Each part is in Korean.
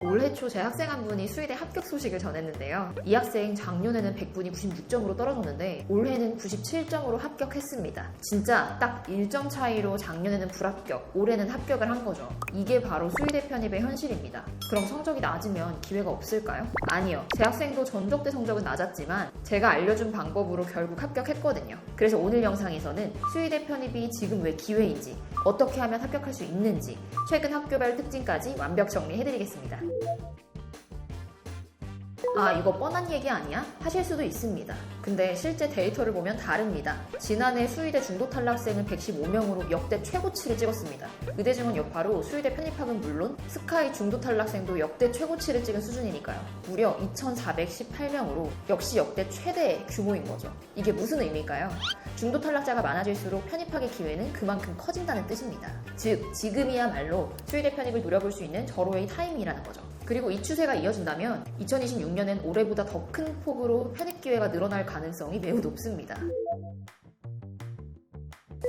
올해 초 제 학생 한 분이 수의대 합격 소식을 전했는데요. 이 학생 작년에는 100분이 96점으로 떨어졌는데 올해는 97점으로 합격했습니다. 진짜 딱 1점 차이로 작년에는 불합격, 올해는 합격을 한 거죠. 이게 바로 수의대 편입의 현실입니다. 그럼 성적이 낮으면 기회가 없을까요? 아니요. 제 학생도 전적대 성적은 낮았지만 제가 알려준 방법으로 결국 합격했거든요. 그래서 오늘 영상에서는 수의대 편입이 지금 왜 기회인지, 어떻게 하면 합격할 수 있는지, 최근 학교별 특징까지 완벽 정리해드리겠습니다. 아, 이거 뻔한 얘기 아니야? 하실 수도 있습니다. 근데 실제 데이터를 보면 다릅니다. 지난해 수의대 중도 탈락생은 115명으로 역대 최고치를 찍었습니다. 의대 증원 여파로 수의대 편입학은 물론 스카이 중도 탈락생도 역대 최고치를 찍은 수준이니까요. 무려 2,418명으로 역시 역대 최대 규모인 거죠. 이게 무슨 의미일까요? 중도 탈락자가 많아질수록 편입학의 기회는 그만큼 커진다는 뜻입니다. 즉, 지금이야말로 수의대 편입을 노려볼 수 있는 절호의 타이밍이라는 거죠. 그리고 이 추세가 이어진다면 2026년엔 올해보다 더 큰 폭으로 편입 기회가 늘어날 가능성이 매우 높습니다.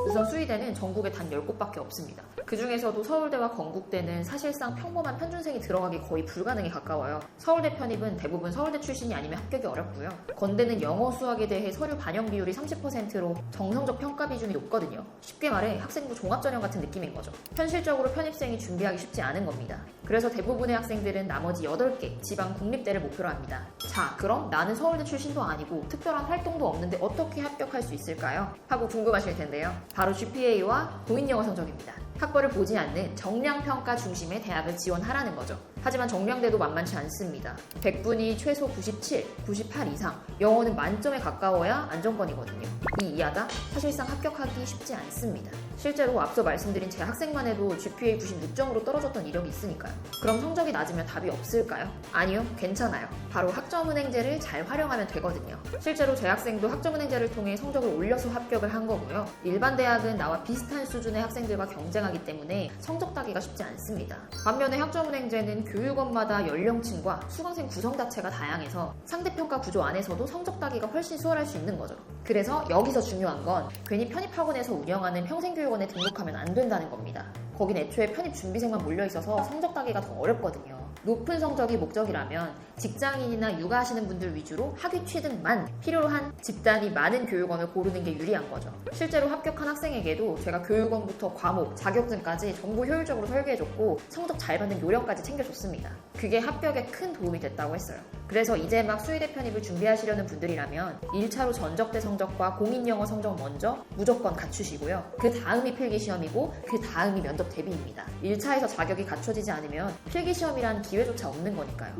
우선 수의대는 전국에 단 10곳밖에 없습니다. 그 중에서도 서울대와 건국대는 사실상 평범한 편준생이 들어가기 거의 불가능에 가까워요. 서울대 편입은 대부분 서울대 출신이 아니면 합격이 어렵고요. 건대는 영어, 수학에 대해 서류 반영 비율이 30%로 정성적 평가 비중이 높거든요. 쉽게 말해 학생부 종합전형 같은 느낌인 거죠. 현실적으로 편입생이 준비하기 쉽지 않은 겁니다. 그래서 대부분의 학생들은 나머지 8개 지방 국립대를 목표로 합니다. 자, 그럼 나는 서울대 출신도 아니고 특별한 활동도 없는데 어떻게 합격할 수 있을까요? 하고 궁금하실 텐데요. 바로 GPA와 공인영어 성적입니다. 학벌을 보지 않는 정량평가 중심의 대학을 지원하라는 거죠. 하지만 정량대도 만만치 않습니다. 100분이 최소 97, 98 이상, 영어는 만점에 가까워야 안정권이거든요. 이 이하다 사실상 합격하기 쉽지 않습니다. 실제로 앞서 말씀드린 제 학생만 해도 GPA 96점으로 떨어졌던 이력이 있으니까요. 그럼 성적이 낮으면 답이 없을까요? 아니요, 괜찮아요. 바로 학점은행제를 잘 활용하면 되거든요. 실제로 제 학생도 학점은행제를 통해 성적을 올려서 합격을 한 거고요. 일반 대학은 나와 비슷한 수준의 학생들과 경쟁하기 때문에 성적 따기가 쉽지 않습니다. 반면에 학점은행제는 교육원마다 연령층과 수강생 구성 자체가 다양해서 상대평가 구조 안에서도 성적 따기가 훨씬 수월할 수 있는 거죠. 그래서 여기서 중요한 건 괜히 편입학원에서 운영하는 평생교육원에 등록하면 안 된다는 겁니다. 거긴 애초에 편입 준비생만 몰려있어서 성적 따기가 더 어렵거든요. 높은 성적이 목적이라면 직장인이나 육아하시는 분들 위주로 학위 취득만 필요로 한 집단이 많은 교육원을 고르는 게 유리한 거죠. 실제로 합격한 학생에게도 제가 교육원부터 과목, 자격증까지 전부 효율적으로 설계해줬고 성적 잘 받는 요령까지 챙겨줬습니다. 그게 합격에 큰 도움이 됐다고 했어요. 그래서 이제 막 수의대 편입을 준비하시려는 분들이라면 1차로 전적대 성적과 공인영어 성적 먼저 무조건 갖추시고요. 그 다음이 필기시험이고 그 다음이 면접 대비입니다. 1차에서 자격이 갖춰지지 않으면 필기시험이란 기회조차 없는 거니까요.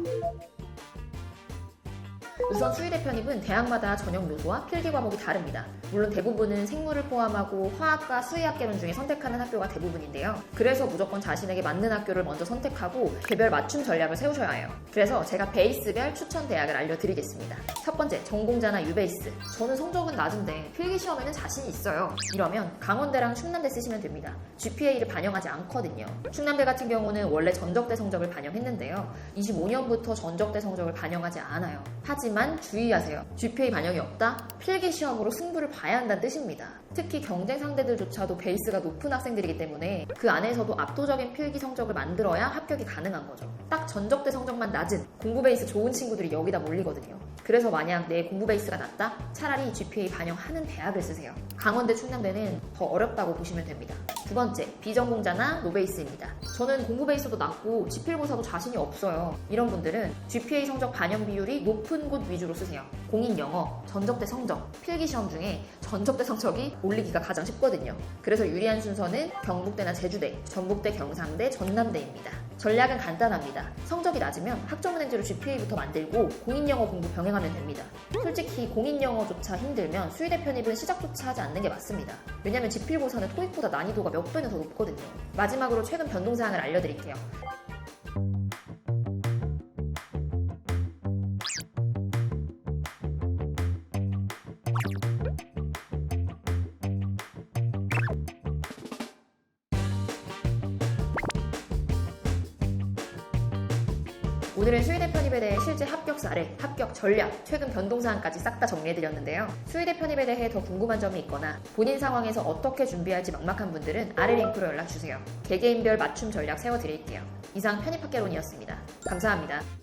우선 수의대 편입은 대학마다 전형 요소와 필기 과목이 다릅니다. 물론 대부분은 생물을 포함하고 화학과 수의학개론 중에 선택하는 학교가 대부분인데요. 그래서 무조건 자신에게 맞는 학교를 먼저 선택하고 개별 맞춤 전략을 세우셔야 해요. 그래서 제가 베이스별 추천 대학을 알려드리겠습니다. 첫 번째, 전공자나 유베이스. 저는 성적은 낮은데 필기시험에는 자신이 있어요. 이러면 강원대랑 충남대 쓰시면 됩니다. GPA를 반영하지 않거든요. 충남대 같은 경우는 원래 전적대 성적을 반영했는데요. 25년부터 전적대 성적을 반영하지 않아요. 하지만 주의하세요. GPA 반영이 없다? 필기시험으로 승부를 봐야 한다는 뜻입니다. 특히 경쟁 상대들조차도 베이스가 높은 학생들이기 때문에 그 안에서도 압도적인 필기 성적을 만들어야 합격이 가능한 거죠. 딱 전적대 성적만 낮은 공부 베이스 좋은 친구들이 여기다 몰리거든요. 그래서 만약 내 공부 베이스가 낮다? 차라리 GPA 반영하는 대학을 쓰세요. 강원대, 충남대는 더 어렵다고 보시면 됩니다. 두 번째, 비전공자나 노베이스입니다. 저는 공부 베이스도 낮고 지필고사도 자신이 없어요. 이런 분들은 GPA 성적 반영 비율이 높은 곳 위주로 쓰세요. 공인영어, 전적대 성적, 필기시험 중에 전적대 성적이 올리기가 가장 쉽거든요. 그래서 유리한 순서는 경북대나 제주대, 전북대, 경상대, 전남대입니다. 전략은 간단합니다. 성적이 낮으면 학점은행제로 GPA부터 만들고 공인영어 공부 병행하면 됩니다. 솔직히 공인영어조차 힘들면 수의대 편입은 시작조차 하지 않는 게 맞습니다. 왜냐면 지필고사는 토익보다 난이도가 몇 배는 더 높거든요. 마지막으로 최근 변동사항을 알려드릴게요. 오늘은 수의대 편입에 대해 실제 합격 사례, 합격 전략, 최근 변동사항까지 싹 다 정리해드렸는데요. 수의대 편입에 대해 더 궁금한 점이 있거나 본인 상황에서 어떻게 준비할지 막막한 분들은 아래 링크로 연락주세요. 개개인별 맞춤 전략 세워드릴게요. 이상 편입학개론이었습니다. 감사합니다.